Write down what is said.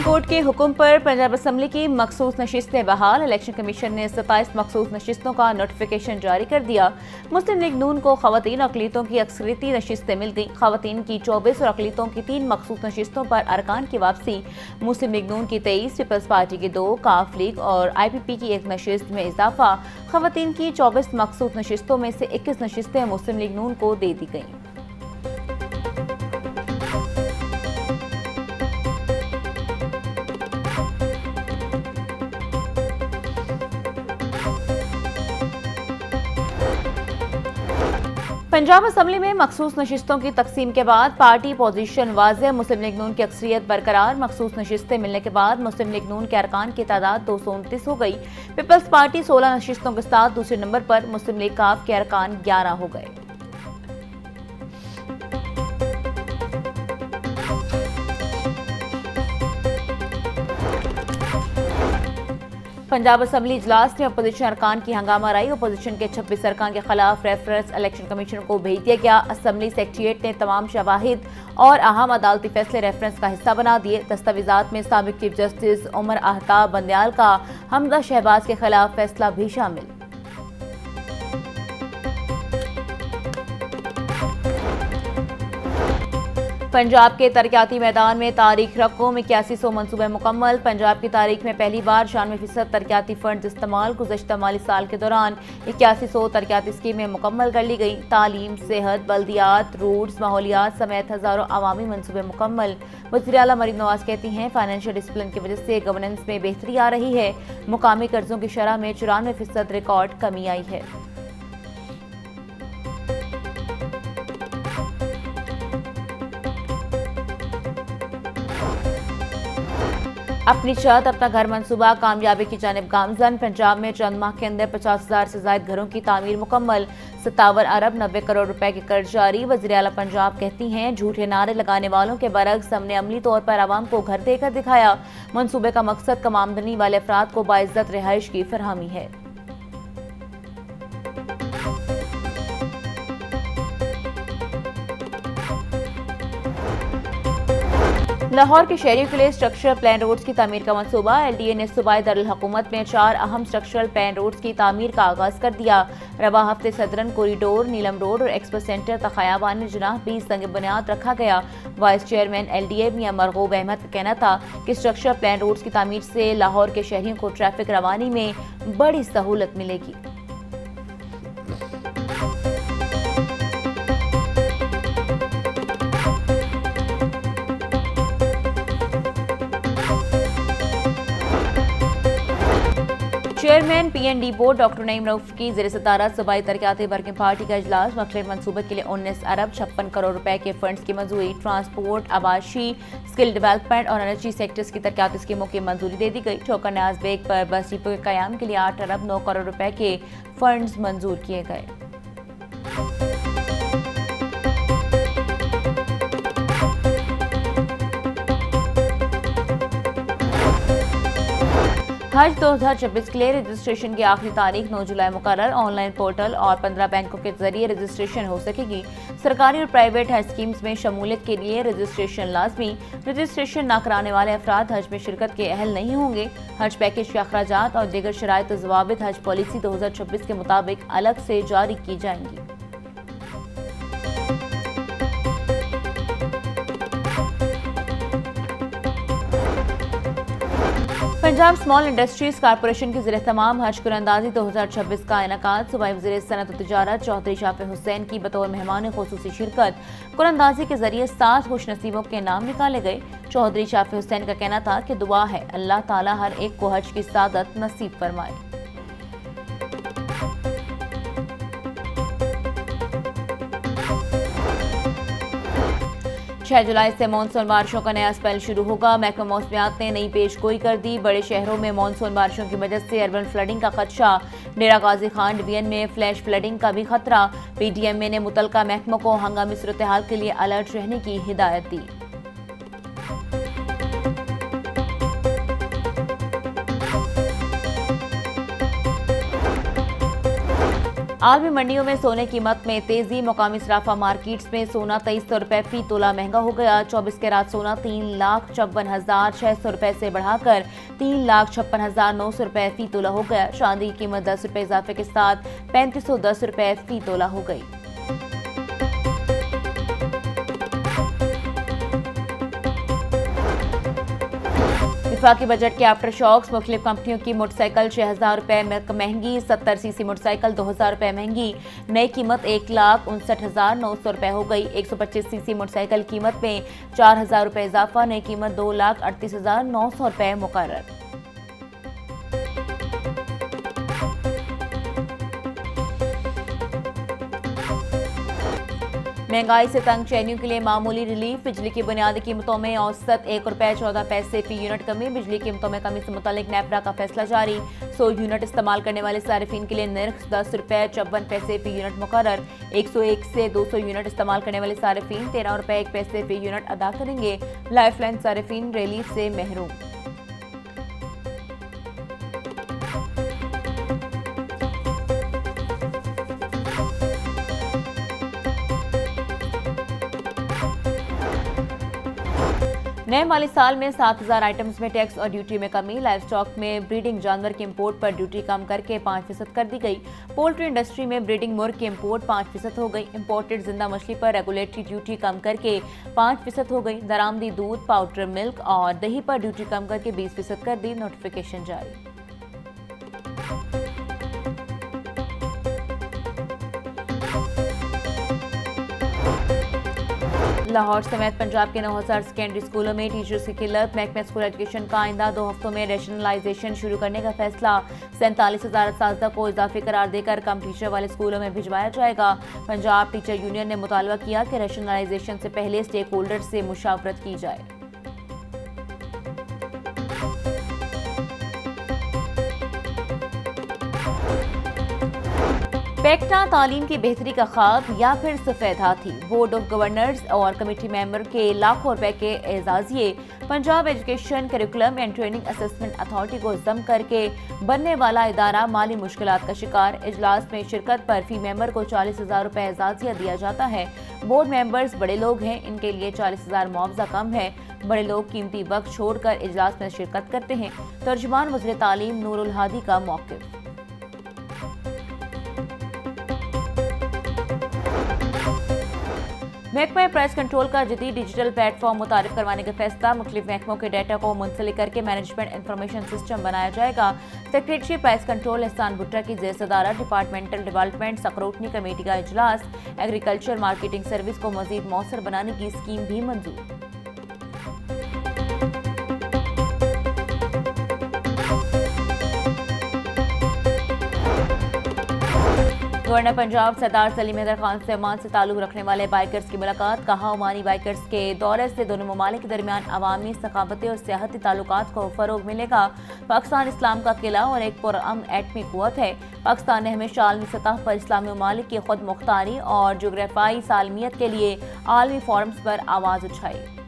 Court के हुक्म पर पंजाब असम्बली की मखसूस नशिस्तें बहाल। इलेक्शन कमीशन ने 27 मखसूस नशिस्तों का नोटिफिकेशन जारी कर दिया। मुस्लिम लीग नून को खवातीन अकलीतों की अक्सरियती नशिस्तें मिल गईं। खवातीन की 24 और अकलीतों की 3 मखसूस नशिस्तों पर अरकान की वापसी। मुस्लिम लीग नून की 23, पीपल्स पार्टी की 2, काफ लीग और IPP की 1 नशिस्त में इजाफा। खवातीन की 24 मखसूस नशिस्तों में से 21 नशिस्तें मुस्लिम लीग नून को दे दी गईं। पंजाब असम्बली में मखसूस नशिस्तों की तकसीम के बाद पार्टी पोजीशन वाज़ेह। मुस्लिम लीग नून की अक्सरियत बरकरार। मखसूस नशिस्तें मिलने के बाद मुस्लिम लीग नून के अरकान की तादाद 229 हो गई। पीपल्स पार्टी 16 नशिस्तों के साथ दूसरे नंबर पर। मुस्लिम लीग काफ के अरकान 11 हो गए। पंजाब असम्बली इजलास में अपोजिशन अरकान की हंगामा रही। अपोजिशन के 26 अरकान के खिलाफ रेफरेंस इलेक्शन कमीशन को भेज दिया गया। असम्बली सेक्रेटेरिएट ने तमाम शवाहिद और अहम अदालती फैसले रेफरेंस का हिस्सा बना दिए। दस्तावेजात में साबिक चीफ जस्टिस उमर आहताब बंदयाल का हमजा शहबाज के खिलाफ फैसला भी शामिल। पंजाब के तरक्याती मैदान में तारीख रकम 8100 मनसूबे मुकम्मल। पंजाब की तारीख में पहली बार 96% तरक्याती फंड इस्तेमाल। गुज़श्ता माली साल के दौरान 8100 तरक्याती स्कीमें मुकम्मल कर ली गई। तालीम, सेहत, बल्दियात, रोड्स, माहौलियात समेत हज़ारों अवामी मनसूबे मुकम्मल। वज़ीर आला मरीम नवाज कहती हैं, फाइनेंशियल डिसिप्लिन की वजह से गवर्नेंस में बेहतरी आ रही है। मुकामी कर्जों की शरह में 94% रिकॉर्ड कमी आई है। अपनी छत अपना घर मंसूबा कामयाबी की जानिब गामजन। पंजाब में चंद माह के अंदर 50,000 से ज्यादा घरों की तामीर मुकम्मल। 57 अरब 90 करोड़ रुपए के कर्ज जारी। वज़ीर आला पंजाब कहती हैं, झूठे नारे लगाने वालों के बरक्स हमने अमली तौर पर आवाम को घर देकर दिखाया। मंसूबे का मकसद कम आमदनी वाले अफराद को बाइज्जत रिहाइश की फरहमी है। लाहौर के शहरियों के लिए स्ट्रक्चरल प्लान रोड्स की तामीर का मंसूबा। LDA ने सूबाई दारुल हुकूमत में 4 अहम स्ट्रक्चरल प्लान रोड्स की तामीर का आगाज कर दिया। रवा हफ्ते सदरन कोरिडोर, नीलम रोड और एक्सप्रेस सेंटर तखयाबान में जनाह 20 संग बुनियाद रखा गया। वाइस चेयरमैन LDA मियां मरगूब अहमद का कहना था कि स्ट्रक्चरल प्लान रोड्स की तामीर से लाहौर के शहरियों को ट्रैफिक रवानी में बड़ी सहूलत मिलेगी। Chairman PND board doctor Naeem Rauf की ज़ेर सदारत सूबाई तरक्याती वर्किंग पार्टी का इजलास। मखसूस मंसूबे के लिए 19 अरब 56 करोड़ रुपए के फंड्स की मंजूरी। ट्रांसपोर्ट, आबाशी, स्किल डेवलपमेंट और एनर्जी सेक्टर्स की तरक्याती स्कीमों की मंजूरी दे दी गई। चौकर न्याज बेग पर बस डिपो के कयाम के लिए 8 अरब 9 करोड़ रुपए के फंड्स मंजूर किए गए। हज 2026 के लिए रजिस्ट्रेशन की आखिरी तारीख 9 जुलाई मुकर्रर। ऑनलाइन पोर्टल और 15 बैंकों के जरिए रजिस्ट्रेशन हो सकेगी। सरकारी और प्राइवेट हज स्कीम्स में शमूलियत के लिए रजिस्ट्रेशन लाजमी। रजिस्ट्रेशन न कराने वाले अफराद हज में शिरकत के अहल नहीं होंगे। हज पैकेज के अखराजात और दीगर शराइत ज़वाबित हज पॉलिसी 2026 के मुताबिक अलग से जारी की जाएंगी। पंजाब स्मॉल इंडस्ट्रीज कारपोरेशन की ज़ेर-ए-तमाम हज कुरानंदाजी 2026 का इनेकाद। सूबाई वज़ीर सनअत व तिजारत चौधरी शाफी हुसैन की बतौर मेहमान खुसूसी शिरकत। कुरानंदाजी के जरिए 7 खुशनसीबों के नाम निकाले गए। चौधरी शाफी हुसैन का कहना था कि दुआ है अल्लाह ताला हर एक को हज की सादत नसीब फरमाए। 6 जुलाई से मानसून बारिशों का नया स्पेल शुरू होगा। महकमा मौसमियात ने नई पेशगोई कर दी। बड़े शहरों में मानसून बारिशों की वजह से अर्बन फ्लडिंग का खदशा। डेरा गाजी खान डिवीजन में फ्लैश फ्लडिंग का भी खतरा। PDMA ने मुतलका महकमों को हंगामी सूरत हाल के लिए अलर्ट रहने की हिदायत दी। आलमी मंडियों में सोने की कीमत में तेजी। मुकामी सराफा मार्केट्स में सोना 2300 रुपए फी तोला महंगा हो गया। 24 कैरात सोना 3,56,600 रुपए से बढ़ाकर 3,56,900 रुपए फी तोला हो गया। चांदी की कीमत 10 रुपए इजाफे के साथ 3510 रुपए फी तोला हो गई। वफाकी बजट के आफ्टर शॉक्स। मुख्तलिफ कंपनियों की मोटरसाइकिल 6,000 रुपए महंगी। 70 सीसी मोटरसाइकिल 2,000 रुपए महंगी। नई कीमत 1,59,900 रुपए हो गई। 125 सीसी मोटरसाइकिल कीमत में 4,000 रुपए इजाफा। नई कीमत 2,38,900 रुपए मुकर्रर। महंगाई से तंग शहरियों के लिए मामूली रिलीफ। बिजली की बुनियादी कीमतों में औसत 1 रुपए 14 पैसे फी यूनिट कमी। बिजली कीमतों में कमी से मुतालिक नेपरा का फैसला जारी। 100 यूनिट इस्तेमाल करने वाले सारिफिन के लिए निर्ख 10 रुपए 54 पैसे फी यूनिट मुकर्रर। 101 से 200 यूनिट इस्तेमाल करने वाले सारिफिन 13 रुपए 1 पैसे फी यूनिट अदा करेंगे। लाइफलाइन सारिफिन रिलीफ से महरूम। नए माली साल में 7,000 आइटम्स में टैक्स और ड्यूटी में कमी। लाइव स्टॉक में ब्रीडिंग जानवर के इंपोर्ट पर ड्यूटी कम करके 5% कर दी गई। पोल्ट्री इंडस्ट्री में ब्रीडिंग मुर्ग की इंपोर्ट 5% हो गई। इंपोर्टेड जिंदा मछली पर रेगुलेटरी ड्यूटी कम करके 5% हो गई। दरामदी दूध, पाउडर मिल्क और दही पर ड्यूटी कम करके 20% कर दी। नोटिफिकेशन जारी। लाहौर समेत पंजाब के 9,000 सेकेंडरी स्कूलों में टीचर्स की किल्लत। महकमे स्कूल एजुकेशन का आइंदा 2 हफ्तों में रैशनलाइजेशन शुरू करने का फैसला। 47,000 असातिज़ा को इजाफी करार देकर कम टीचर वाले स्कूलों में भिजवाया जाएगा। पंजाब टीचर यूनियन ने मुतालबा किया कि रैशनलाइजेशन से पहले स्टेक होल्डर से मुशावरत की जाए। पेक्टा तालीम की बेहतरी का ख्वाब या फिर सफेद हाथी। बोर्ड ऑफ गवर्नर्स और कमेटी मेंबर के लाखों रुपए के एजाजिए। Punjab education curriculum and training assessment authority को जम करके बनने वाला इदारा माली मुश्किलात का शिकार। इजलास में शिरकत पर फी मेंबर को 40,000 रुपए एजाजिया दिया जाता है। बोर्ड मेंबर्स बड़े लोग हैं, इनके लिए 40,000 मुआवजा कम है। बड़े लोग कीमती वक्त छोड़कर इजलास में शिरकत करते हैं। तर्जुमान वज़ीर तालीम नूरुल हादी का मौक़िफ़। महकमा प्राइस कंट्रोल का जदीद डिजिटल प्लेटफॉर्म मुतारिफ करवाने का फैसला। मुख्तलिफ महकमों के डाटा को मुंसलिक करके मैनेजमेंट इंफॉर्मेशन सिस्टम बनाया जाएगा। सेक्रेटरी प्राइस कंट्रोल एहसान भुट्टा की ज़ेर सदारत डिपार्टमेंटल डेवलपमेंट स्क्रूटनी कमेटी का इजलास। एग्रीकल्चर मार्केटिंग सर्विस को मजीद मौसर बनाने की स्कीम भी मंजूर। गवर्नर पंजाब सरदार सलीम हैदर खान से ओमान से ताल्लुक रखने वाले बाइकर्स की मुलाकात। कहा, ओमानी बाइकर्स के दौरे से दोनों ममालिक के दरमियान अवामी, सकाफती और सियाहती ताल्लुकात को फरोग मिलेगा। पाकिस्तान इस्लाम का किला और एक पुरअमन एटमी कुव्वत है। पाकिस्तान ने हमेशा आलमी सतह पर इस्लामी ममालिक की खुद मुख्तारी और जोग्राफियाई सालमियत के लिए आलमी फोरम्स पर आवाज़ उठाई।